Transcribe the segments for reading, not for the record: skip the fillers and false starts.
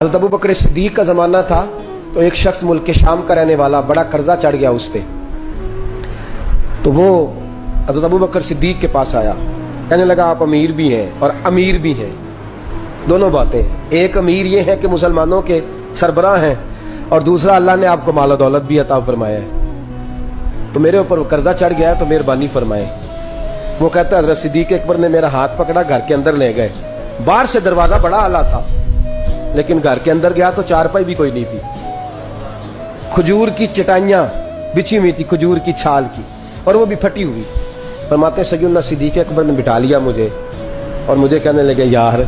हज़रत अबू बकर सिद्दीक का ज़माना था तो एक शख्स मुल्क के शाम का रहने वाला, बड़ा कर्जा चढ़ गया उस पर। तो वो हज़रत अबू बकर सिद्दीक के पास आया, कहने लगा आप अमीर भी हैं और अमीर भी हैं, दोनों बातें हैं। एक अमीर ये है कि मुसलमानों के सरबराह हैं और दूसरा अल्लाह ने आपको माल दौलत भी अता फरमाया है, तो मेरे ऊपर कर्जा चढ़ गया है तो मेहरबानी फरमाए। वो कहता है हज़रत सिद्दीक अकबर ने मेरा हाथ पकड़ा, घर के अंदर ले गए। बाहर से दरवाजा बड़ा आला था लेकिन घर के अंदर गया तो चारपाई भी कोई नहीं थी, खजूर की चटाइयां बिछी हुई थी, खजूर की छाल की, और वो भी फटी हुई। फरमाते सैयदना सिद्दीक अकबर ने बिठा लिया मुझे और मुझे कहने लगे यार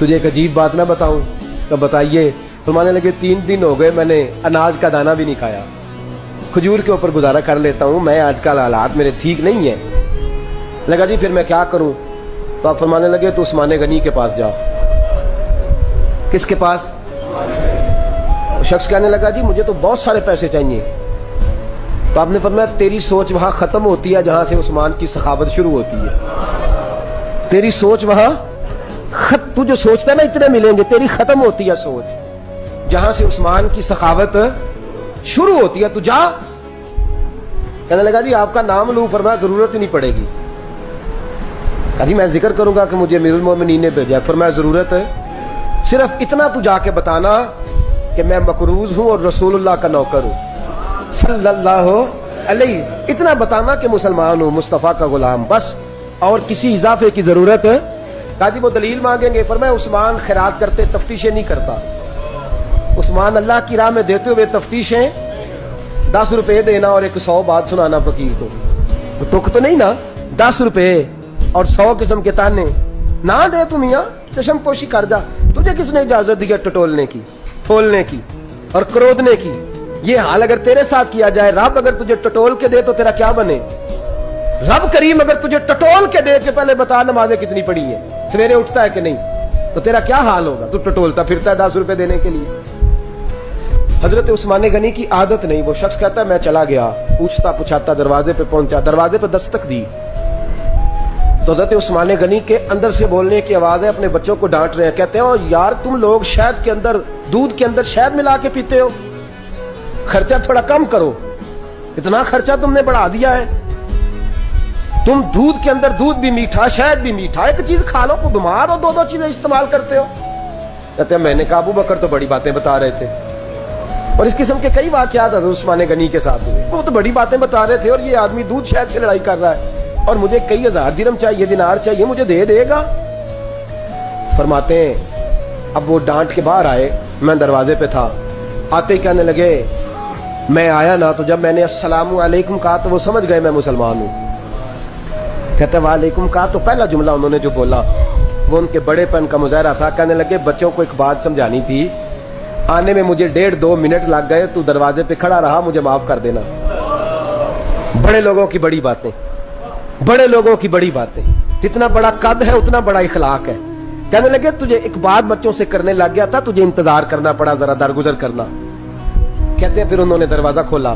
तुझे एक अजीब बात ना बताऊं? तो बताइए। फरमाने लगे 3 दिन हो गए मैंने अनाज का दाना भी नहीं खाया, खजूर के ऊपर गुजारा कर लेता हूं, मैं आजकल हालात मेरे ठीक नहीं है। लगा जी फिर मैं क्या करूं? तो आप फरमाने लगे तो उस्मान गनी के पास जाओ। किसके पास? शख्स कहने लगा जी मुझे तो बहुत सारे पैसे चाहिए। तो आपने फरमाया तेरी सोच वहां खत्म होती है जहां से उस्मान की सखावत शुरू होती है। तेरी सोच वहां तू जो सोचता है ना इतने मिलेंगे, तेरी खत्म होती है सोच जहां से उस्मान की सखावत शुरू होती है। तू जा। कहने लगा जी आपका नाम लूं? फरमाया जरूरत ही नहीं पड़ेगी। कहा जी मैं जिक्र करूंगा कि मुझे अमीरुल मोमिनीन ने भेजा। फरमाया जरूरत है, सिर्फ इतना तू जाके बताना कि मैं मकरूज हूं और रसूलुल्लाह का नौकर हूं सल्लल्लाहु अलैहि, इतना बताना कि मुसलमान हूं, मुस्तफा का गुलाम, बस, और किसी इजाफे की जरूरत है। कहा जी वो दलील मांगेंगे। फरमाया उस्मान खैरात करते तफ्तीशें नहीं करता, उस्मान अल्लाह की राह में देते हुए तफ्तीशें 10 रुपए देना और एक 100 बात सुनाना फकीर को, तुक तो नहीं ना? 10 रुपए और 100 किस्म के ताने ना दे तू मियां, चशम पोशी कर जा। तुझे किसने इजाजत दी है टटोलने की, फोलने की और क्रोधने की? ये हाल अगर तेरे साथ किया जाए, रब अगर तुझे टटोल के दे तो तेरा क्या बने? रब करीम अगर तुझे टटोल के दे के पहले बता नमाजें कितनी पड़ी है, सवेरे उठता है कि नहीं, तो तेरा क्या हाल होगा? तू टटोलता फिरता है 10 रुपए देने के लिए। हजरत उस्मान गनी की आदत नहीं। वो शख्स कहता है मैं चला गया, पूछता पुछाता दरवाजे पे पहुंचा, दरवाजे पे दस्तक दी तो हज़रत उस्मान गनी के अंदर से बोलने की आवाज है, अपने बच्चों को डांट रहे हैं। कहते हो यार तुम लोग शहद के अंदर, दूध के अंदर शहद मिला के पीते हो, खर्चा थोड़ा कम करो, इतना खर्चा तुमने बढ़ा दिया है। तुम दूध के अंदर दूध भी मीठा, शहद भी मीठा, एक चीज खा लो, बीमार हो, 2 चीजें इस्तेमाल करते हो। कहते हैं मैंने कहा अबू बकर तो बड़ी बातें बता रहे थे, और इस किस्म के कई वाकयात उस्मान गनी के साथ हुए। वो तो बड़ी बातें बता रहे थे और ये आदमी दूध शहद से लड़ाई कर रहा है और मुझे कई हजार दिरहम चाहिए, दिनार चाहिए, मुझे दे देगा? फरमाते हैं अब वो डांट के बाहर आए, मैं दरवाजे पे था, आते ही कहने लगे मैं आया ना तो जब मैंने अस्सलामु अलैकुम कहा तो वो समझ गए मैं मुसलमान हूं। कहते वालेकुम कहा तो पहला जुमला उन्होंने जो बोला वो उनके बड़ेपन का मुजाहरा था। कहने लगे बच्चों को एक बात समझानी थी, आने में मुझे 1.5-2 मिनट लग गए, तू दरवाजे पे खड़ा रहा, मुझे माफ कर देना। बड़े लोगों की बड़ी बातें, बड़े लोगों की बड़ी बातें, जितना बड़ा कद है उतना बड़ा इखलाक है। कहने लगे तुझे एक बात बच्चों से करने लग गया था, तुझे इंतजार करना पड़ा, जरा दरगुजर करना। कहते हैं फिर उन्होंने दरवाजा खोला,